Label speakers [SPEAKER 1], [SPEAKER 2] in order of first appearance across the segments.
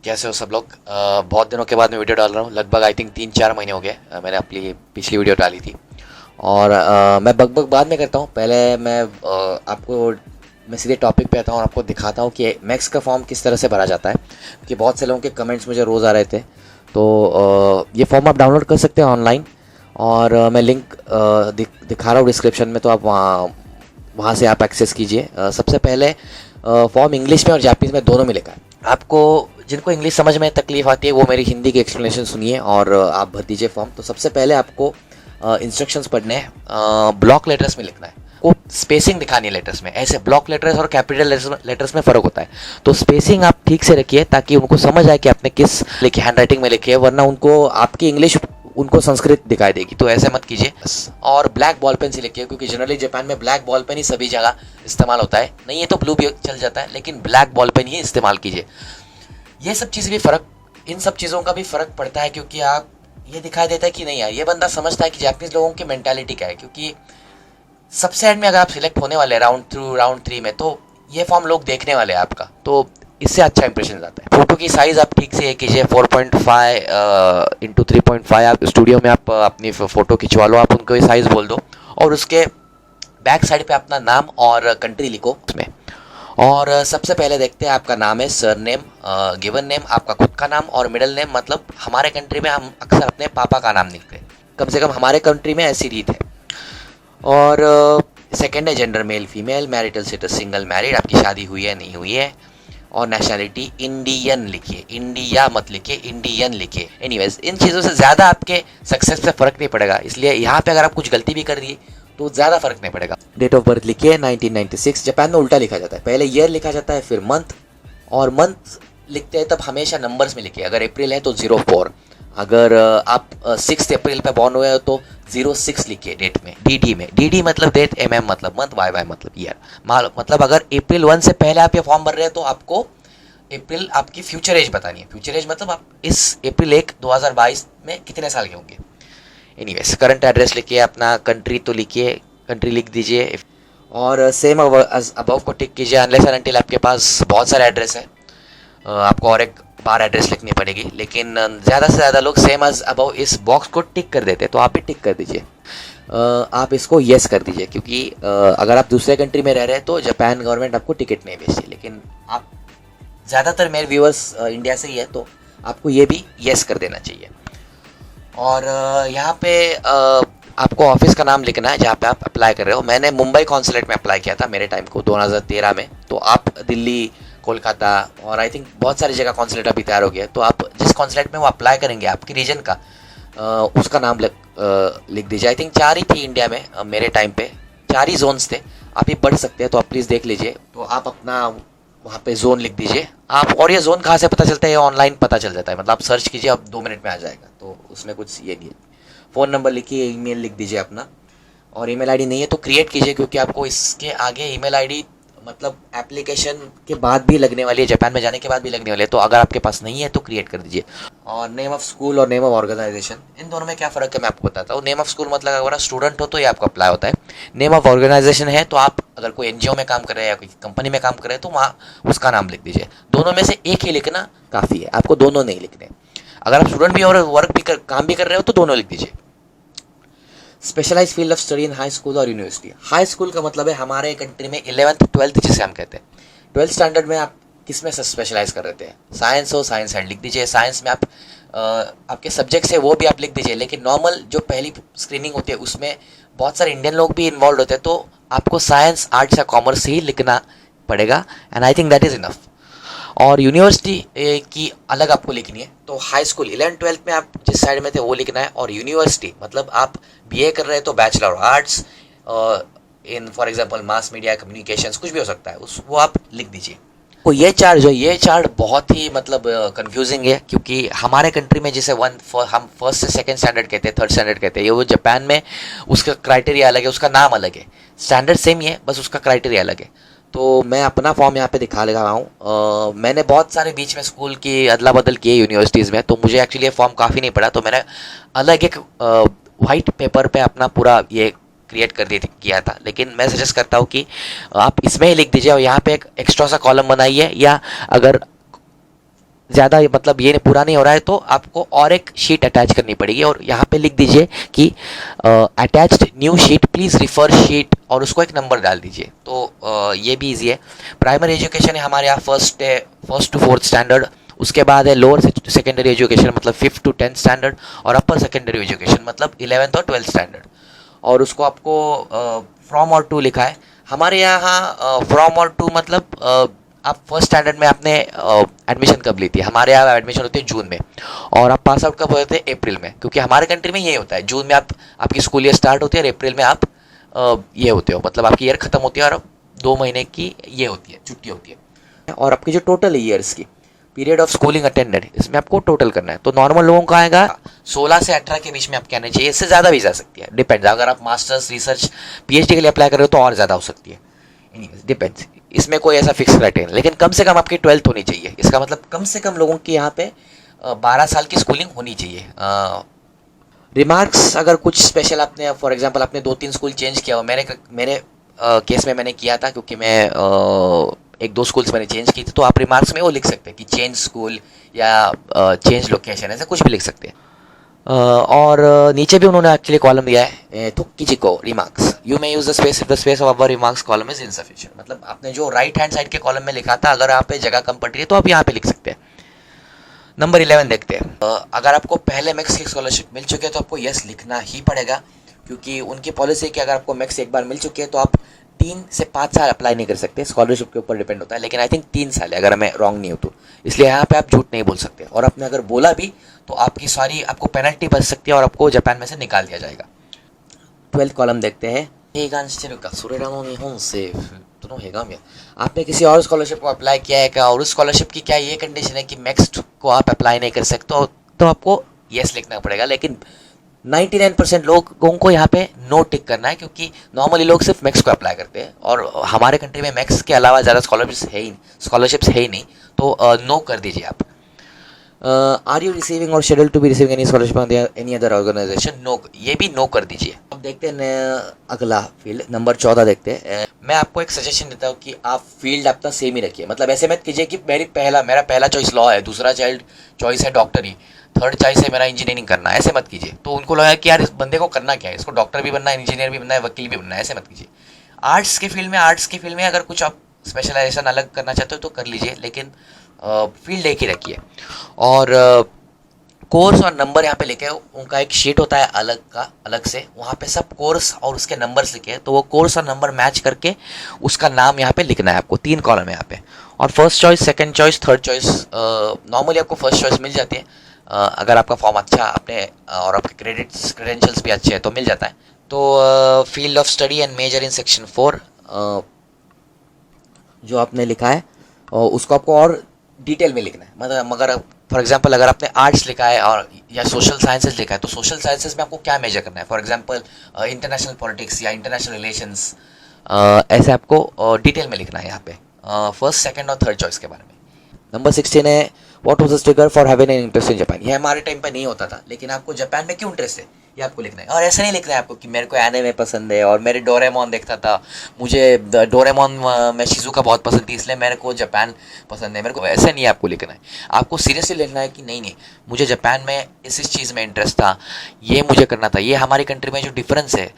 [SPEAKER 1] कैसे हो सब लोग। बहुत दिनों के बाद मैं वीडियो डाल रहा हूँ। लगभग आई थिंक 3-4 महीने हो गए मैंने अपनी पिछली वीडियो डाली थी। और मैं बकबक बाद में करता हूँ। पहले मैं सीधे टॉपिक पे आता हूँ और आपको दिखाता हूँ कि मैक्स का फॉर्म किस तरह से भरा जाता है, कि बहुत से लोगों के कमेंट्स मुझे रोज़ आ रहे थे। तो ये फॉर्म आप डाउनलोड कर सकते हैं ऑनलाइन, और मैं लिंक दिखा रहा हूँ डिस्क्रिप्शन में, तो आप वहाँ से आप एक्सेस कीजिए। सबसे पहले फॉर्म इंग्लिश में और जापानीज़ में दोनों में लिखा है। आपको जिनको इंग्लिश समझ में तकलीफ आती है वो मेरी हिंदी की एक्सप्लेनेशन सुनिए और आप भर दीजिए फॉर्म। तो सबसे पहले आपको इंस्ट्रक्शंस पढ़ने हैं। ब्लॉक लेटर्स में लिखना है, को स्पेसिंग दिखानी है लेटर्स में। ऐसे ब्लॉक लेटर्स और कैपिटल लेटर्स में फ़र्क होता है, तो स्पेसिंग आप ठीक से रखिए ताकि उनको समझ आए कि आपने किस लिखी हैंड राइटिंग में लिखी है, वरना उनको आपकी इंग्लिश उनको संस्कृत दिखाई देगी। तो ऐसे मत कीजिए। और ब्लैक बॉल पेन से लिखिए, क्योंकि जनरली जापान में ब्लैक बॉल पेन ही सभी जगह इस्तेमाल होता है। नहीं है तो ब्लू भी चल जाता है, लेकिन ब्लैक बॉल पेन ही इस्तेमाल कीजिए। ये सब चीज़ें भी इन सब चीज़ों का भी फ़र्क पड़ता है, क्योंकि आप ये दिखाई देता है कि नहीं यार ये बंदा समझता है कि जापानीज़ लोगों की मेंटालिटी क्या है। क्योंकि सबसे एंड में अगर आप सिलेक्ट होने वाले राउंड 3 में, तो ये फॉर्म लोग देखने वाले हैं आपका, तो इससे अच्छा इंप्रेशन आता है। फोटो की साइज़ आप ठीक से ये कीजिए, 4.5 × 3.5। आप स्टूडियो में आप अपनी फ़ोटो खिंचवा लो, आप उनको ये साइज़ बोल दो, और उसके बैक साइड पे अपना नाम और कंट्री लिखो उसमें। और सबसे पहले देखते हैं आपका नाम है, सर नेम, गिवन नेम, आपका खुद का नाम, और मिडिल नेम। मतलब हमारे कंट्री में हम अक्सर अपने पापा का नाम लिखते हैं, कम से कम हमारे कंट्री में ऐसी रीत है। और सेकंड है gender, male female, marital status single married, आपकी शादी हुई है नहीं हुई है। और नेशनैलिटी इंडियन लिखिए, इंडिया मत लिखिए, इंडियन लिखिए। एनीवेज, इन चीज़ों से ज़्यादा आपके सक्सेस पे फ़र्क नहीं पड़ेगा, इसलिए यहाँ पे अगर आप कुछ गलती भी कर दिए तो ज़्यादा फर्क नहीं पड़ेगा। डेट ऑफ बर्थ लिखिए 1996। जापान में उल्टा लिखा जाता है, पहले ईयर लिखा जाता है फिर मंथ, और मंथ लिखते हैं तब हमेशा नंबर्स में लिखिए। अगर अप्रैल है तो 04, अगर आप 6 अप्रैल पे बॉर्न हुए हो तो 06 लिखिए डेट में। डी में, डी मतलब डेट, मतलब मंथ, वाई मतलब ईयर। मतलब अगर अप्रैल 1 से पहले आप ये फॉर्म भर रहे हैं तो आपको अप्रैल आपकी फ्यूचर एज बतानी है। फ्यूचर एज मतलब आप इस अप्रैल 1 2022 में कितने साल के होंगे। एनीवेज, करंट एड्रेस लिखिए, अपना कंट्री तो लिखिए, कंट्री लिख दीजिए, और सेम अबव को टिक कीजिए। अनलेस एंड अनटिल आपके पास बहुत सारे एड्रेस है, आपको और एक बार एड्रेस लिखनी पड़ेगी, लेकिन ज़्यादा से ज़्यादा लोग सेम एज अबव इस बॉक्स को टिक कर देते हैं, तो आप भी टिक कर दीजिए। आप इसको येस कर दीजिए, क्योंकि अगर आप दूसरे कंट्री में रह रहे हैं तो जापान गवर्नमेंट आपको टिकट नहीं भेजती, लेकिन आप ज़्यादातर मेरे व्यूअर्स इंडिया से ही है, तो आपको ये भी येस कर देना चाहिए। और यहाँ पे आपको ऑफिस का नाम लिखना है जहाँ पे आप अप्लाई कर रहे हो। मैंने मुंबई कॉन्सुलेट में अप्लाई किया था मेरे टाइम को 2013 में, तो आप दिल्ली, कोलकाता और आई थिंक बहुत सारी जगह कॉन्सुलेट अभी तैयार हो गया, तो आप जिस कॉन्सुलेट में वो अप्लाई करेंगे आपकी रीजन का, उसका नाम लिख दीजिए। आई थिंक 4 ही थी इंडिया में मेरे टाइम पे, 4 ही जोन्स थे। आप ही पढ़ सकते हैं तो आप प्लीज़ देख लीजिए। तो आप अपना वहाँ पे जोन लिख दीजिए आप। और ये जोन कहाँ से पता चलता है, ये ऑनलाइन पता चल जाता है, मतलब आप सर्च कीजिए, आप 2 मिनट में आ जाएगा, तो उसमें कुछ ये नहीं है। फ़ोन नंबर लिखिए, ईमेल लिख दीजिए अपना, और ईमेल आईडी नहीं है तो क्रिएट कीजिए, क्योंकि आपको इसके आगे ईमेल आईडी मतलब एप्लीकेशन के बाद भी लगने वाली है, जापान में जाने के बाद भी लगने वाली है, तो अगर आपके पास नहीं है तो क्रिएट कर दीजिए। और नेम ऑफ स्कूल और नेम ऑफ ऑर्गेनाइजेशन, इन दोनों में क्या फ़र्क है मैं आपको बताता हूँ। नेम ऑफ स्कूल मतलब अगर आप स्टूडेंट हो तो ये आपको अप्लाई होता है। नेम ऑफ ऑर्गेनाइजेशन है तो आप अगर कोई एनजीओ में काम कर रहे हैं या कोई कंपनी में काम कर रहे हैं तो वहाँ उसका नाम लिख दीजिए। दोनों में से एक ही लिखना काफ़ी है, आपको दोनों नहीं लिखने। अगर आप स्टूडेंट भी और वर्क भी काम भी कर रहे हो तो दोनों लिख दीजिए। Specialise field of study in high school और यूनिवर्सिटी। हाई स्कूल का मतलब है हमारे कंट्री में 11th 12th जिसे हम कहते हैं। 12th स्टैंडर्ड में आप किस में स्पेशलाइज कर रहे थे, साइंस हो साइंस साइड लिख दीजिए। साइंस में आप आपके सब्जेक्ट्स है वो भी आप लिख दीजिए, लेकिन नॉर्मल जो पहली स्क्रीनिंग होती है उसमें बहुत सारे इंडियन लोग भी इन्वॉल्व होते हैं, तो आपको साइंस, आर्ट्स या कॉमर्स ही लिखना पड़ेगा, and I think that is enough. और यूनिवर्सिटी की अलग आपको लिखनी है, तो हाई स्कूल 11th 12th में आप जिस साइड में थे वो लिखना है, और यूनिवर्सिटी मतलब आप बीए कर रहे हैं तो bachelor of arts in for example mass media communications, कुछ भी हो सकता है वो आप लिख दीजिए। तो ये चार्ट बहुत ही मतलब कंफ्यूजिंग है, क्योंकि हमारे कंट्री में जिसे हम फर्स्ट से सेकंड स्टैंडर्ड कहते हैं, थर्ड स्टैंडर्ड कहते हैं, ये वो जापान में उसका क्राइटेरिया अलग है, उसका नाम अलग है। स्टैंडर्ड सेम ही है, बस उसका क्राइटेरिया अलग है। तो मैं अपना फॉर्म यहाँ पे दिखा लगा हूँ। मैंने बहुत सारे बीच में स्कूल की अदला बदल किए यूनिवर्सिटीज़ में, तो मुझे एक्चुअली ये फॉर्म काफ़ी नहीं पड़ा, तो मैंने अलग एक वाइट पेपर पे अपना पूरा ये क्रिएट कर किया था। लेकिन मैं सजेस्ट करता हूँ कि आप इसमें ही लिख दीजिए, और यहाँ पे एक एक्स्ट्रा सा कॉलम बनाइए, या अगर ज़्यादा मतलब ये पूरा नहीं हो रहा है तो आपको और एक शीट अटैच करनी पड़ेगी, और यहाँ पे लिख दीजिए कि attached new sheet please refer sheet, और उसको एक नंबर डाल दीजिए। तो ये भी ईजी है। प्राइमरी एजुकेशन है हमारे यहाँ फर्स्ट टू फोर्थ स्टैंडर्ड, उसके बाद है लोअर सेकेंडरी एजुकेशन मतलब 5th to 10th स्टैंडर्ड, और अपर सेकेंडरी एजुकेशन मतलब 11th और 12th स्टैंडर्ड। और उसको आपको फ्रॉम और टू लिखा है हमारे यहाँ। फ्रॉम और टू मतलब आप फर्स्ट स्टैंडर्ड में आपने एडमिशन कब ली थी? हमारे यहाँ एडमिशन होती है जून में, और आप पास आउट कब होते हैं? अप्रैल में, क्योंकि हमारे कंट्री में ये होता है जून में आपकी स्कूल ईयर स्टार्ट होती है, और अप्रैल में आप ये होते हो, मतलब आपकी ईयर खत्म होती है, और 2 महीने की ये होती है, छुट्टी होती है। और आपकी जो टोटल ईयर्स की पीरियड ऑफ स्कूलिंग अटेंडेड, इसमें आपको टोटल करना है। तो नॉर्मल लोगों का आएगा 16 से 18 के बीच में आपके आने चाहिए, इससे ज़्यादा भी जा सकती है, डिपेंड्स। अगर आप मास्टर्स रिसर्च पीएचडी के लिए अप्लाई कर रहे हो तो और ज़्यादा हो सकती है, डिपेंड्स। इसमें कोई ऐसा फिक्स क्राइटेरिया, लेकिन कम से कम आपकी 12th होनी चाहिए। इसका मतलब कम से कम लोगों की यहाँ पे 12 साल की स्कूलिंग होनी चाहिए। रिमार्क्स, अगर कुछ स्पेशल आपने फॉर एग्जांपल आपने 2-3 स्कूल चेंज किया हो, मेरे केस में मैंने किया था, क्योंकि मैं 1-2 स्कूल्स मैंने चेंज की थी, तो आप रिमार्क्स में वो लिख सकते हैं कि चेंज स्कूल या चेंज लोकेशन, ऐसा कुछ भी लिख सकते हैं। और नीचे भी उन्होंने एक्चुअली कॉलम दिया है थुक्कीजिको remarks, you may use the space if the space of our remarks column is insufficient. मतलब आपने जो राइट हैंड साइड के कॉलम में लिखा था, अगर आप पे जगह कम पड़ रही है तो आप यहाँ पे लिख सकते हैं। नंबर 11 देखते हैं। अगर आपको पहले मैक्स की स्कॉलरशिप मिल चुकी है तो आपको यस लिखना ही पड़ेगा, क्योंकि उनकी पॉलिसी है कि अगर आपको मैक्स एक बार मिल चुकी है तो आप 3 से 5 साल अप्लाई नहीं कर सकते। स्कॉलरशिप के ऊपर डिपेंड होता है, लेकिन आई थिंक 3 साल है, अगर मैं रॉन्ग नहीं हूँ तो। इसलिए यहाँ पे आप झूठ नहीं बोल सकते, और आपने अगर बोला भी तो आपकी सारी आपको पेनल्टी बच सकती है और आपको जापान में से निकाल दिया जाएगा। 12th कॉलम देखते हैं। आपने किसी और स्कॉलरशिप को अप्लाई किया है क्या, और उस स्कॉलरशिप की क्या ये कंडीशन है कि मैक्स को आप अप्लाई नहीं कर सकते, तो आपको यस लिखना पड़ेगा। लेकिन 99% लोगों को यहाँ पे नो टिक करना है, क्योंकि नॉर्मली लोग सिर्फ मैक्स को अप्लाई करते हैं, और हमारे कंट्री में मैक्स के अलावा ज़्यादा स्कॉलरशिप्स है ही नहीं, तो नो कर दीजिए आप। Are you receiving or schedule to be receiving any scholarship any other organisation, no, ये भी नो कर दीजिए। अब देखते हैं अगला फील्ड, नंबर 14 देखते हैं। मैं आपको एक सजेशन देता हूँ कि आप फील्ड अपना सेम ही रखिए। मतलब ऐसे मत कीजिए कि मेरा पहला चॉइस लॉ है, दूसरा चॉइस है डॉक्टरी, थर्ड चॉइस है मेरा इंजीनियरिंग करना, ऐसे मत कीजिए। तो उनको लगा कि यार इस बंदे को करना क्या है, इसको डॉक्टर भी बनना है, इंजीनियर भी बनना है, वकील भी बनना है, ऐसे मत कीजिए। आर्ट्स के फील्ड में अगर कुछ आप स्पेशलाइजेशन अलग करना चाहते हो तो कर लीजिए, लेकिन फील्ड एक ही रखिए। और कोर्स और नंबर यहाँ पे लिखे, उनका एक शीट होता है अलग से, वहाँ पे सब कोर्स और उसके नंबर्स लिखे, तो वो कोर्स और नंबर मैच करके उसका नाम यहाँ पे लिखना है आपको। 3 कॉलम है यहाँ पे, और first choice, second choice, third choice. Normally आपको फर्स्ट चॉइस मिल जाती है, अगर आपका फॉर्म अच्छा आपने और आपके क्रेडेंशियल्स भी अच्छे हैं तो मिल जाता है। तो field of study and major in section 4 जो आपने लिखा है उसको आपको और डिटेल में लिखना है। मतलब अगर फॉर एग्जांपल अगर आपने आर्ट्स लिखा है और या सोशल साइंसेज लिखा है, तो सोशल साइंसेज में आपको क्या मेजर करना है, फॉर एग्जांपल इंटरनेशनल पॉलिटिक्स या इंटरनेशनल रिलेशंस, ऐसे आपको डिटेल में लिखना है यहाँ पे फर्स्ट, सेकंड और थर्ड चॉइस के बारे में। नंबर 16 है what was the trigger for having an interest in Japan. ये हमारे टाइम पे नहीं होता था, लेकिन आपको जापान में क्यों इंटरेस्ट है ये आपको लिखना है। और ऐसा नहीं लिखना है आपको कि मेरे को एनिमे पसंद है और मेरे डोरेमोन देखता था, मुझे डोरेमोन में शिजुका बहुत पसंद थी इसलिए मेरे को जापान पसंद है, मेरे को ऐसा नहीं आपको लिखना है। आपको सीरियसली लिखना है कि नहीं मुझे जापान में इस चीज़ में इंटरेस्ट था, ये मुझे करना था, ये हमारी कंट्री में जो डिफरेंस है,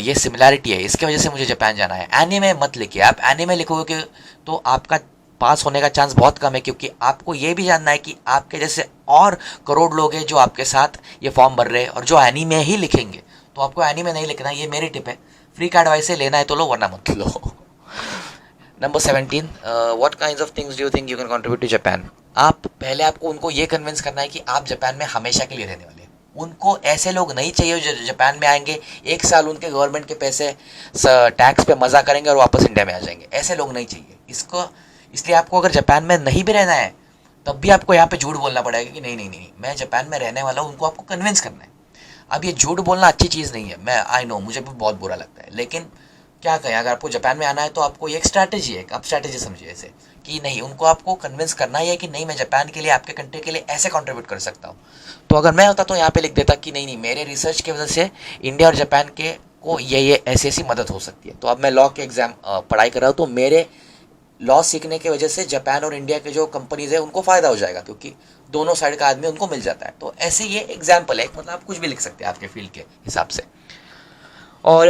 [SPEAKER 1] ये सिमिलैरिटी है, इसके वजह से मुझे जापान जाना है। एनीमे मत लिखिए, आप एनीमे लिखोगे तो आपका पास होने का चांस बहुत कम है, क्योंकि आपको ये भी जानना है कि आपके जैसे और करोड़ लोग हैं जो आपके साथ ये फॉर्म भर रहे हैं और जो एनीमे ही लिखेंगे। तो आपको एनीमे नहीं लिखना, ये मेरी टिप है। फ्री का एडवाइस है, लेना है तो लो वरना मत लो। Number 17 what kinds of things do you think you can contribute to Japan. आपको उनको ये कन्विंस करना है कि आप जापान में हमेशा के लिए रहने वाले हैं। उनको ऐसे लोग नहीं चाहिए जो जापान में आएंगे, 1 साल उनके गवर्नमेंट के पैसे टैक्स पे मज़ा करेंगे और वापस इंडिया में आ जाएंगे, ऐसे लोग नहीं चाहिए। इसलिए आपको अगर जापान में नहीं भी रहना है तब भी आपको यहाँ पे झूठ बोलना पड़ेगा कि नहीं मैं जापान में रहने वाला हूँ, उनको आपको कन्विंस करना है। अब ये झूठ बोलना अच्छी चीज़ नहीं है, मैं आई नो मुझे भी बहुत बुरा लगता है, लेकिन क्या कहें, अगर आपको जापान में आना है तो आपको ये एक स्ट्रैटेजी है, आप स्ट्रैटेजी समझिए ऐसे कि नहीं, उनको आपको कन्विंस करना ही है कि नहीं मैं जापान के लिए, आपके कंट्री के लिए ऐसे कंट्रीब्यूट कर सकता हूँ। तो अगर मैं होता तो यहाँ पे लिख देता कि नहीं मेरे रिसर्च की वजह से इंडिया और जापान के को ये ऐसी मदद हो सकती है। तो अब मैं लॉ के एग्ज़ाम पढ़ाई कर रहा हूँ, तो मेरे लॉ सीखने की वजह से जापान और इंडिया के जो कंपनीज है उनको फ़ायदा हो जाएगा, क्योंकि दोनों साइड का आदमी उनको मिल जाता है। तो ऐसे ये एग्जाम्पल है, मतलब आप कुछ भी लिख सकते हैं आपके फील्ड के हिसाब से। और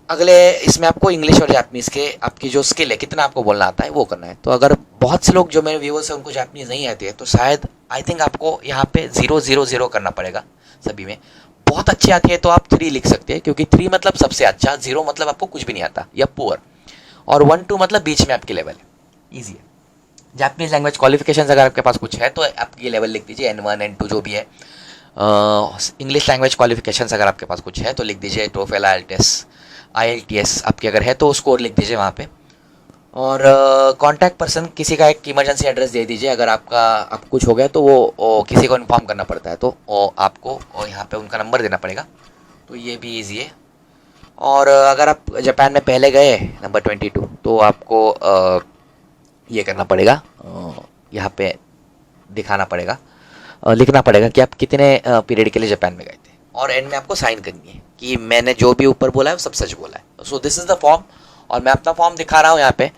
[SPEAKER 1] अगले इसमें आपको इंग्लिश और जापानीज़ के आपकी जो स्किल है, कितना आपको बोलना आता है, वो करना है। तो अगर बहुत से लोग जो मेरे व्यूवर्स हैं उनको जापानीज़ नहीं आती है, तो शायद आई थिंक आपको यहाँ पे 0 0 0 करना पड़ेगा सभी में। बहुत अच्छी आती है तो आप 3 लिख सकते हैं, क्योंकि 3 मतलब सबसे अच्छा, 0 मतलब आपको कुछ भी नहीं आता या पुअर, और 1 2 मतलब बीच में आपकी लेवल है, ईजी है। जापानीज़ लैंग्वेज क्वालिफिकेशन अगर आपके पास कुछ है तो आपकी लेवल लिख दीजिए N1 N2 जो भी है। इंग्लिश लैंग्वेज क्वालिफिकेशंस अगर आपके पास कुछ है तो लिख दीजिए टोफेल, IELTS आपकी अगर है तो स्कोर लिख दीजिए वहाँ पे। और कांटेक्ट पर्सन, किसी का एक इमरजेंसी एड्रेस दे दीजिए। अगर आप कुछ हो गया तो वो किसी को इन्फॉर्म करना पड़ता है, तो आपको यहाँ पे उनका नंबर देना पड़ेगा, तो ये भी ईजी है। और अगर आप जापान में पहले गए नंबर 22, तो आपको ये करना पड़ेगा, यहाँ पे दिखाना पड़ेगा, लिखना पड़ेगा कि आप कितने पीरियड के लिए जापान में गए थे, और एंड में आपको साइन करनी है कि मैंने जो भी ऊपर बोला है वो सब सच बोला है। So this is the form, और मैं अपना फॉर्म दिखा रहा हूँ यहाँ पे।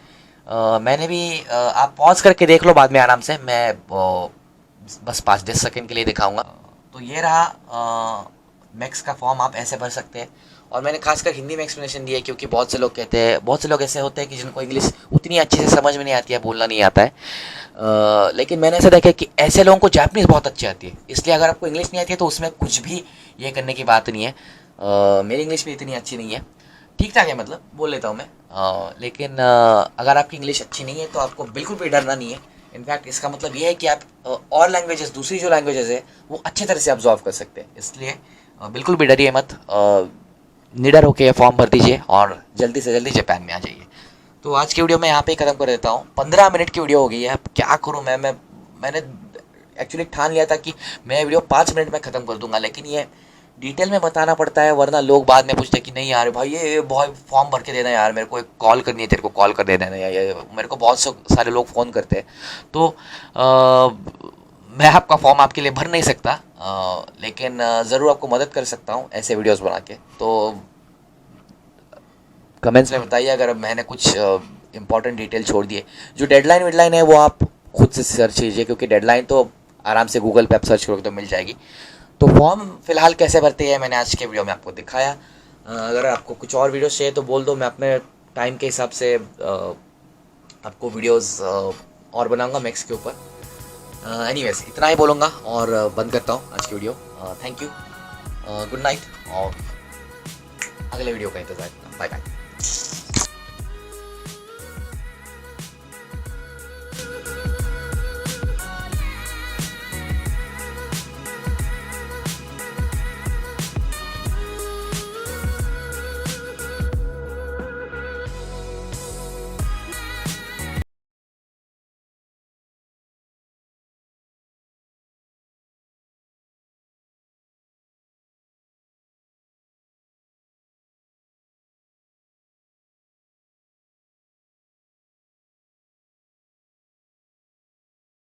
[SPEAKER 1] मैंने भी आप पॉज करके देख लो बाद में आराम से, मैं बस 5-10 सेकेंड के लिए दिखाऊंगा। तो ये रहा मैक्स का फॉर्म, आप ऐसे भर सकते हैं। और मैंने खासकर हिंदी में एक्सप्लेनेशन दिया है, क्योंकि बहुत से लोग कहते हैं, बहुत से लोग ऐसे होते हैं कि जिनको इंग्लिश उतनी अच्छे से समझ में नहीं आती है, बोलना नहीं आता है। लेकिन मैंने ऐसा देखा कि ऐसे लोगों को जापानीज़ बहुत अच्छी आती है, इसलिए अगर आपको इंग्लिश नहीं आती है तो उसमें कुछ भी ये करने की बात नहीं है। मेरी इंग्लिश भी इतनी अच्छी नहीं है, ठीक ठाक है, मतलब बोल लेता हूँ मैं। लेकिन अगर आपकी इंग्लिश अच्छी नहीं है तो आपको बिल्कुल भी डरना नहीं है। इनफैक्ट इसका मतलब ये है कि आप और लैंग्वेजेस, दूसरी जो लैंग्वेजेस है वो अच्छी तरह से ऑब्जॉर्व कर सकते हैं, इसलिए बिल्कुल भी डरिए मत। निडर होकर फॉर्म भर दीजिए और जल्दी से जल्दी जापान में आ जाइए। तो आज की वीडियो मैं यहाँ पे ही ख़त्म कर देता हूँ। 15 मिनट की वीडियो हो गई है, अब क्या करूँ मैंने एक्चुअली ठान लिया था कि मैं वीडियो 5 मिनट में ख़त्म कर दूंगा, लेकिन ये डिटेल में बताना पड़ता है, वरना लोग बाद में पूछते हैं कि नहीं यार भाई ये बहुत फॉर्म भर के देना यार, मेरे को एक कॉल करनी है, तेरे को कॉल कर देना है, या मेरे को बहुत सारे लोग फ़ोन करते हैं। तो मैं आपका फॉर्म आपके लिए भर नहीं सकता, लेकिन ज़रूर आपको मदद कर सकता हूँ ऐसे वीडियोस बना के। तो कमेंट्स में बताइए अगर मैंने कुछ इंपॉर्टेंट डिटेल छोड़ दिए। जो डेडलाइन वेडलाइन है वो आप खुद से सर्च कीजिए, क्योंकि डेडलाइन तो आराम से गूगल पे आप सर्च करोगे तो मिल जाएगी। तो फॉर्म फिलहाल कैसे भरते हैं मैंने आज के वीडियो में आपको दिखाया। अगर आपको कुछ और वीडियोस चाहिए तो बोल दो, मैं अपने टाइम के हिसाब से आपको वीडियोस और बनाऊंगा मैक्स के ऊपर। एनीवेज इतना ही बोलूँगा और बंद करता हूँ आज की video. Thank you, good night, और अगले वीडियो का इंतज़ार करना। Bye bye.